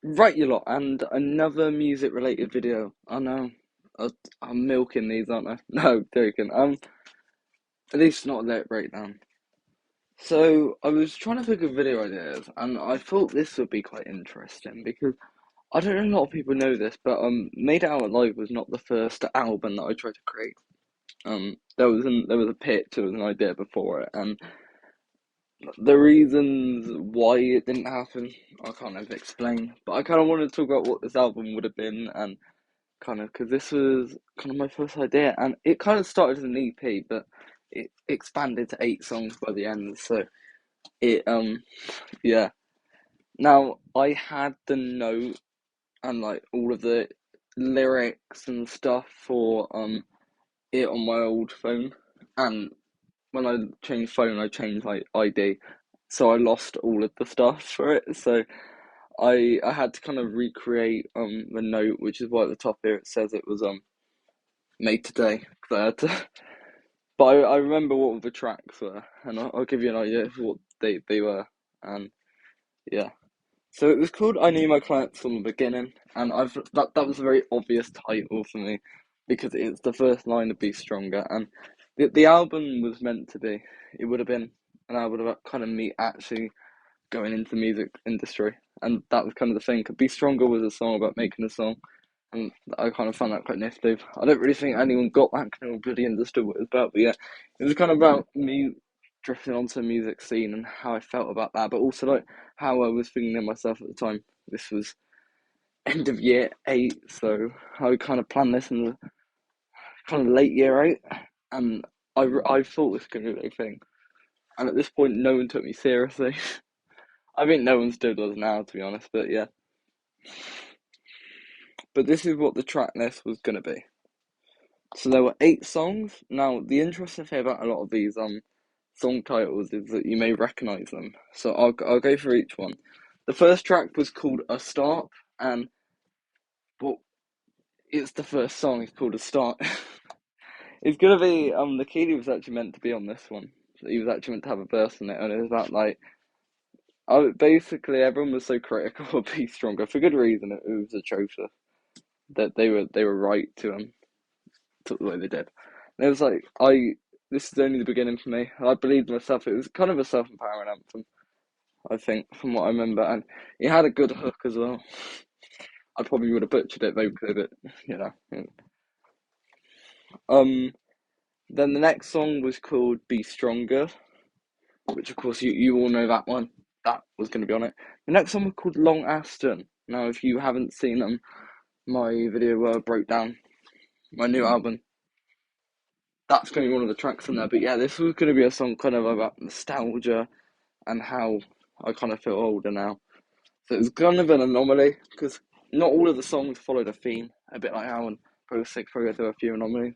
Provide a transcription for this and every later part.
Right, you lot, and another music-related video. I know, I, I'm milking these, aren't I? No, joking. At least not a late breakdown. So I was trying to think of video ideas, and I thought this would be quite interesting because I don't know a lot of people know this, but Made It Out Alive was not the first album that I tried to create. There was a pitch, there was an idea before it, and the reasons why it didn't happen, I can't ever explain. But I kind of wanted to talk about what this album would have been and kind of because this was kind of my first idea, and it kind of started as an EP, but it expanded to 8 songs by the end. So it yeah. Now I had the note and like all of the lyrics and stuff for it on my old phone, and when I changed phone, I changed like ID, so I lost all of the stuff for it. So I had to kind of recreate the note, which is why at the top here it says it was made today. 'Cause I had to, but I remember what the tracks were, and I'll give you an idea of what they were. And yeah, so it was called "I Knew My Clients from the Beginning," and that was a very obvious title for me because it's the first line of "Be Stronger," and the album was meant to be. It would have been an album about kind of me actually going into the music industry, and that was kind of the thing. "Be Stronger" was a song about making a song, and I kind of found that quite nifty. I don't really think anyone got that kind of really understood what it was about, but yeah, it was kind of about me drifting onto the music scene and how I felt about that, but also like how I was feeling in myself at the time. This was end of year 8, so I kind of planned this in the kind of late year 8, and I thought this was going to be a big thing. And at this point, no one took me seriously. I think no one still does now, to be honest, but yeah. But this is what the track list was going to be. So there were 8 songs. Now, the interesting thing about a lot of these song titles is that you may recognize them. So I'll go through each one. The first track was called "A Start," and well, it's the first song. It's called "A Start." It's gonna be the key was actually meant to be on this one. So he was actually meant to have a verse in it, and it was about like basically everyone was so critical of Be Stronger for good reason. It was atrocious that they were right to took the way they did. And it was like this is only the beginning for me. I believed in myself. It was kind of a self-empowering anthem, I think, from what I remember, and it had a good hook as well. I probably would have butchered it though, because it, you know. Um, then the next song was called "Be Stronger," which of course you all know that one. That was going to be on it. The next one was called "Long Aston." Now, if you haven't seen my video where I broke down my new album, that's going to be one of the tracks on there. But yeah, this was going to be a song kind of about nostalgia and how I kind of feel older now. So it's kind of an anomaly because not all of the songs followed a theme, a bit like how in Pro 6 Pro there were a few anomalies.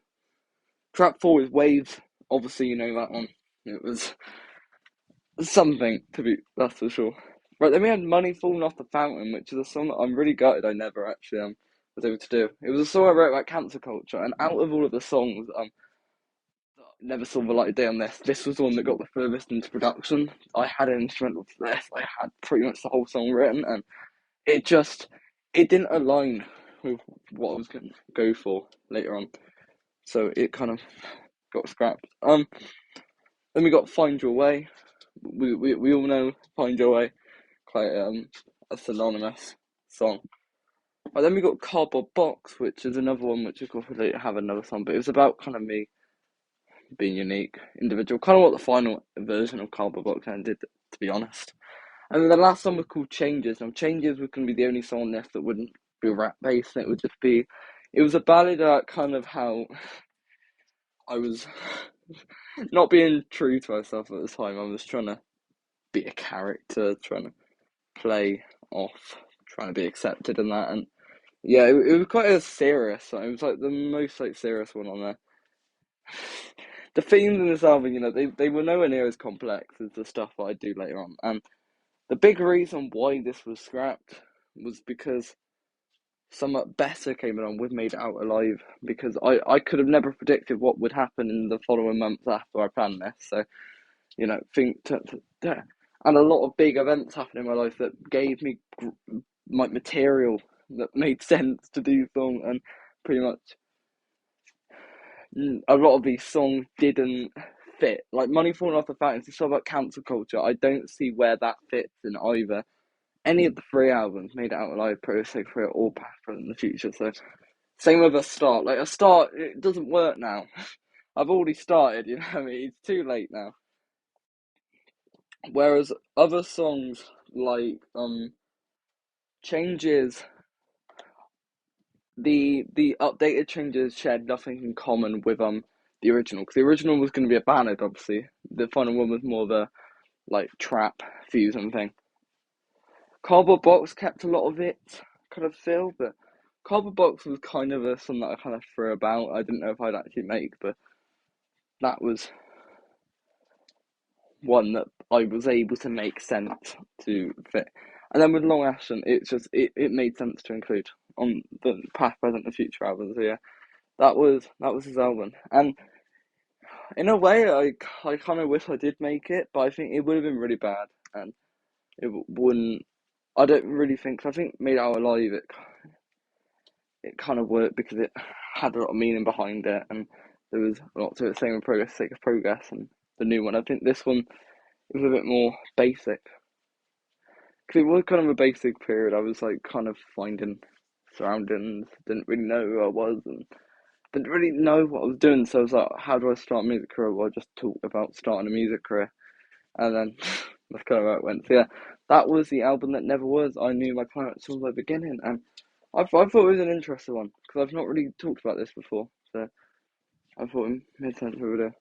Track 4 is Waves. Obviously, you know that one. It was something to be, that's for sure. Right, then we had Money Falling Off the Fountain, which is a song that I'm really gutted I never actually was able to do. It was a song I wrote about cancer culture, and out of all of the songs, never saw the light of day on this. This was the one that got the furthest into production. I had an instrumental for this. I had pretty much the whole song written, and it just it didn't align with what I was going to go for later on. So it kind of got scrapped. Then we got Find Your Way. We all know Find Your Way, quite a synonymous song. But then we got Cardboard Box, which is another one which of course we later have another song, but it was about kind of me being unique, individual, kind of what the final version of Cardboard Box ended, to be honest. And then the last song was called Changes. Now, Changes was going to be the only song on this that wouldn't be rap based, and it would just be, it was a ballad about kind of how I was not being true to myself at the time. I was trying to be a character, trying to play off, trying to be accepted in that. And yeah, it was quite a serious song. It was like the most like serious one on there. The themes in this album, you know, they were nowhere near as complex as the stuff that I do later on. And the big reason why this was scrapped was because somewhat better came along with Made It Out Alive, because I could have never predicted what would happen in the following months after I planned this. So, you know, and a lot of big events happened in my life that gave me like material that made sense to do song, and pretty much a lot of these songs didn't fit. Like Money Falling Off the Fountain, it's all about cancel culture. I don't see where that fits in either. Any of the three albums, Made It Out Alive, Protest for It, or Past, Present, and the Future. So same with A Start. Like A Start, it doesn't work now. I've already started, you know what I mean? It's too late now. Whereas other songs like Changes, the updated Changes shared nothing in common with the original, because the original was going to be a ballad. Obviously the final one was more the like trap fusion thing. Cardboard Box kept a lot of it kind of feel, but Cardboard Box was kind of a song that I kind of threw about. I didn't know if I'd actually make, but that was one that I was able to make sense to fit. And then with Long Ashton, it made sense to include on the Past, Present, and Future albums. So yeah, that was his album. And in a way, I kind of wish I did make it, but I think it would have been really bad, and it wouldn't. I don't really think. I think Made Out Alive, it kind of worked because it had a lot of meaning behind it, and there was a lot to it. Same with Progress, Sake of Progress, and the new one. I think this one was a bit more basic, because it was kind of a basic period. I was like kind of finding surroundings, didn't really know who I was, and didn't really know what I was doing. So I was like, how do I start a music career? Well, I just talked about starting a music career, and then that's kind of how it went. So yeah, that was the album that never was. I knew my climax from the beginning, and I thought it was an interesting one because I've not really talked about this before. So I thought it made sense over there.